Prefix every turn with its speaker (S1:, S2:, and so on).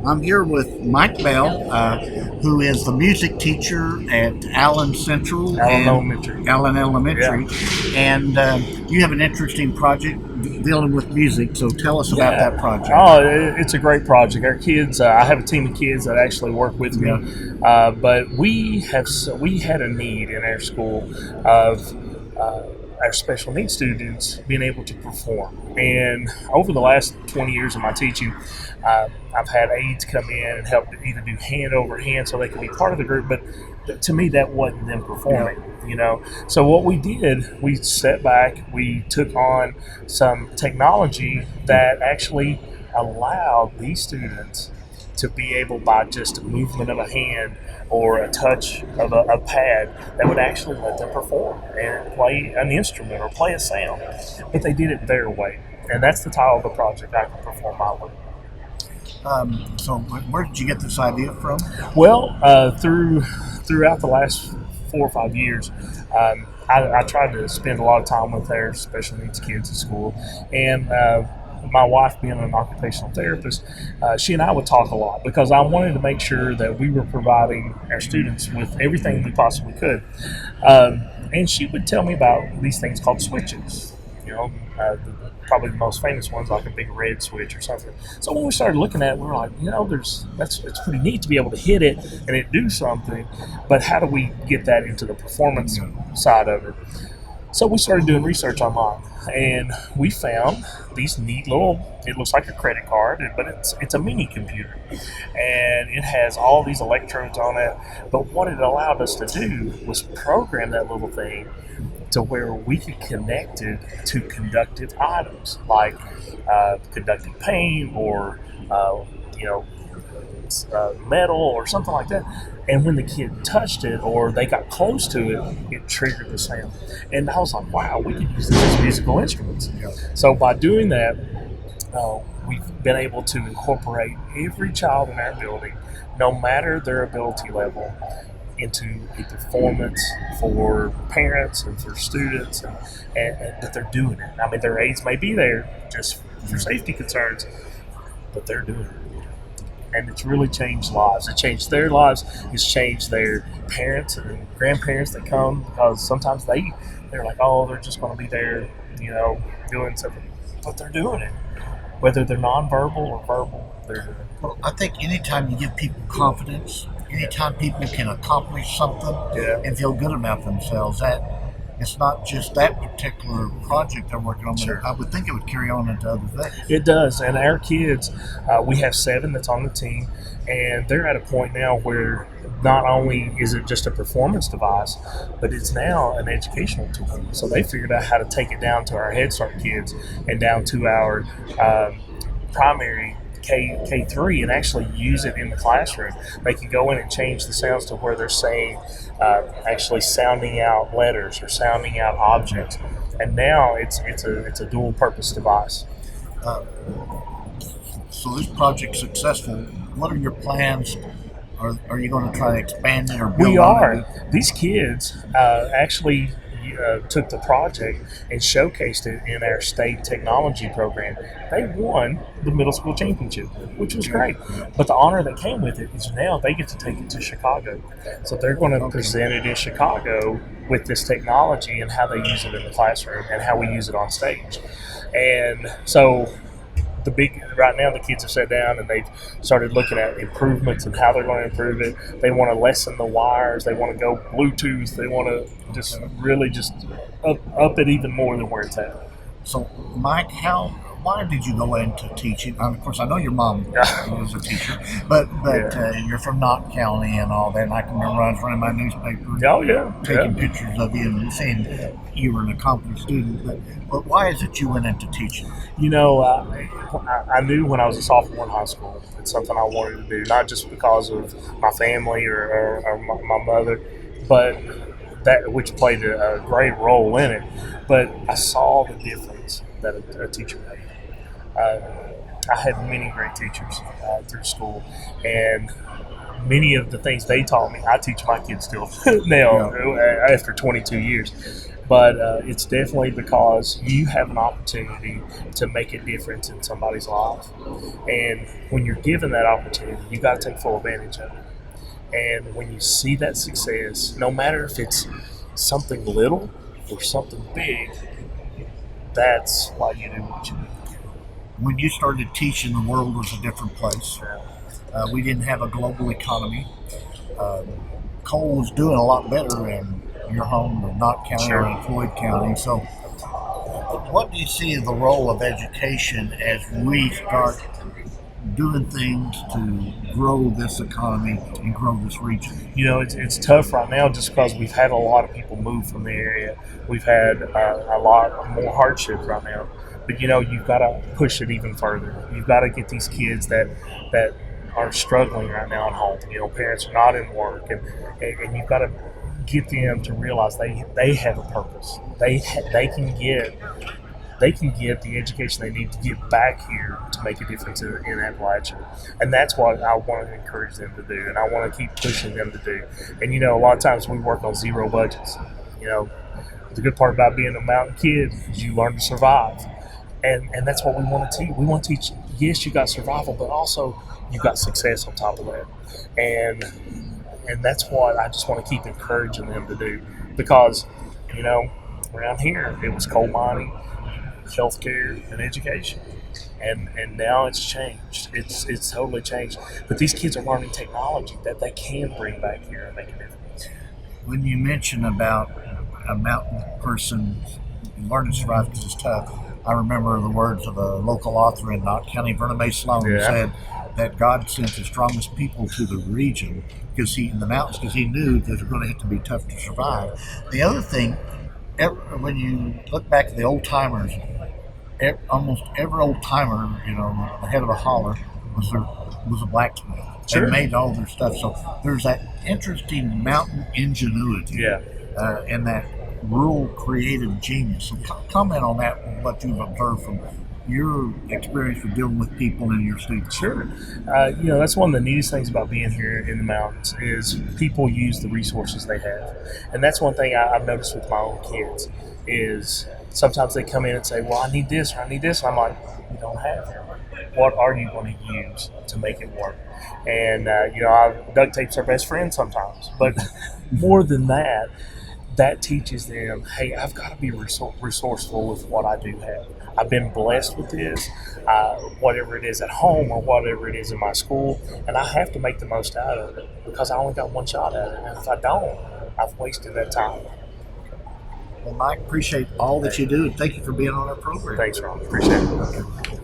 S1: I'm here with Mike Bell, who is the music teacher at Allen Central
S2: Allen
S1: and
S2: Elementary.
S1: Allen Elementary.
S2: Yeah.
S1: And you have an interesting project dealing with music, so tell us about that project.
S2: Oh, it's a great project. Our kids, I have a team of kids that actually work with me, but we had a need in our school of our special needs students being able to perform. And over the last 20 years of my teaching, I've had aides come in and help either do hand over hand so they can be part of the group, but to me that wasn't them performing. So what we did, we sat back, we took on some technology that actually allowed these students to be able, by just a movement of a hand or a touch of a pad, that would actually let them perform and play an instrument or play a sound. But they did it their way, and that's the title of the project, I Can Perform My Way.
S1: So where did you get this idea from?
S2: Well, throughout the last 4 or 5 years, I tried to spend a lot of time with our special needs kids at school, and my wife, being an occupational therapist, she and I would talk a lot because I wanted to make sure that we were providing our students with everything we possibly could. And she would tell me about these things called switches. Probably the most famous ones, like a big red switch or something. So when we started looking at it, we were like, it's pretty neat to be able to hit it and it do something, but how do we get that into the performance side of it? So we started doing research online, and we found these neat little, it looks like a credit card, but it's a mini computer, and it has all these electrodes on it. But what it allowed us to do was program that little thing to where we could connect it to conductive items like conductive paint or metal or something like that. And when the kid touched it or they got close to it, it triggered the sound. And I was like, wow, we could use this as musical instruments. So by doing that, we've been able to incorporate every child in our building, no matter their ability level, into a performance for parents and for students, and that they're doing it. I mean, their aides may be there just for safety concerns, but they're doing it. And it's really changed lives. It changed their lives. It's changed their parents and grandparents that come, because sometimes they're like, oh, they're just going to be there, doing something. But they're doing it. Whether they're nonverbal or verbal, they're doing it.
S1: Well, I think anytime you give people confidence, anytime people can accomplish something and feel good about themselves, that it's not just that particular project they're working on, but I would think it would carry on into other things.
S2: It does. And our kids, we have 7 that's on the team, and they're at a point now where not only is it just a performance device, but it's now an educational tool. So they figured out how to take it down to our Head Start kids and down to our primary K3 and actually use it in the classroom. They can go in and change the sounds to where they're saying, actually sounding out letters or sounding out objects. And now it's a dual purpose device.
S1: So this project's successful. What are your plans? Are you going to try to expand it or build
S2: We
S1: on
S2: are.
S1: it?
S2: These kids actually took the project and showcased it in our state technology program. They won the middle school championship, which was great. But the honor that came with it is now they get to take it to Chicago. So they're going to present it in Chicago with this technology and how they use it in the classroom and how we use it on stage. And so right now the kids have sat down and they've started looking at improvements and how they're going to improve it. They want to lessen the wires. They want to go Bluetooth. They want to just really just up it even more than where it's at.
S1: So, Mike, why did you go into teaching? Of course, I know your mom was a teacher, but you're from Knott County and all that. And I can remember I was running my newspaper, taking pictures of you and saying you were an accomplished student. But why is it you went into teaching?
S2: I knew when I was a sophomore in high school it's something I wanted to do, not just because of my family or my mother, but that which played a great role in it. But I saw the difference that a teacher made. I had many great teachers through school, and many of the things they taught me, I teach my kids still now after 22 years. but it's definitely because you have an opportunity to make a difference in somebody's life. And when you're given that opportunity, you got to take full advantage of it. And when you see that success, no matter if it's something little or something big, that's why you do what you do.
S1: When you started teaching, the world was a different place. We didn't have a global economy. Cole was doing a lot better in your home of Knott County or in Floyd County. So, what do you see the role of education as we start doing things to grow this economy and grow this region?
S2: You know, it's tough right now just because we've had a lot of people move from the area. We've had a lot more hardship right now. But, you know, you've got to push it even further. You've got to get these kids that are struggling right now at home. You know, parents are not in work, and you've got to get them to realize they have a purpose. They can get the education they need to get back here to make a difference in Appalachia. And that's what I want to encourage them to do, and I want to keep pushing them to do. And, you know, a lot of times we work on zero budgets. You know, the good part about being a mountain kid is you learn to survive. And that's what we want to teach. We want to teach, yes, you got survival, but also you got success on top of that. And that's what I just want to keep encouraging them to do. Because, you know, around here, it was coal mining, healthcare, and education. And now it's changed. It's totally changed. But these kids are learning technology that they can bring back here and make a difference.
S1: When you mention about a mountain person learning to survive because it's tough, I remember the words of a local author in Knott County, Vernon May Sloan, who said that God sent the strongest people to the region in the mountains because he knew that they're going to have to be tough to survive. The other thing, when you look back at the old timers, almost every old timer, you know, the head of a holler was a blacksmith.
S2: Sure.
S1: They made all their stuff. So there's that interesting mountain ingenuity and that rural creative genius. So comment on that, what you've observed from your experience with dealing with people and your students.
S2: Sure. You know, that's one of the neatest things about being here in the mountains is people use the resources they have. And that's one thing I've noticed with my own kids is sometimes they come in and say, well, I need this or I need this. And I'm like, you don't have it. What are you going to use to make it work? And, you know, duct tape's our best friend sometimes. But more than that, that teaches them, hey, I've got to be resourceful with what I do have. I've been blessed with this, whatever it is at home or whatever it is in my school, and I have to make the most out of it because I only got one shot at it. And if I don't, I've wasted that time.
S1: Well, Mike, appreciate all that you do, and thank you for being on our program.
S2: Thanks, Ron. Appreciate it.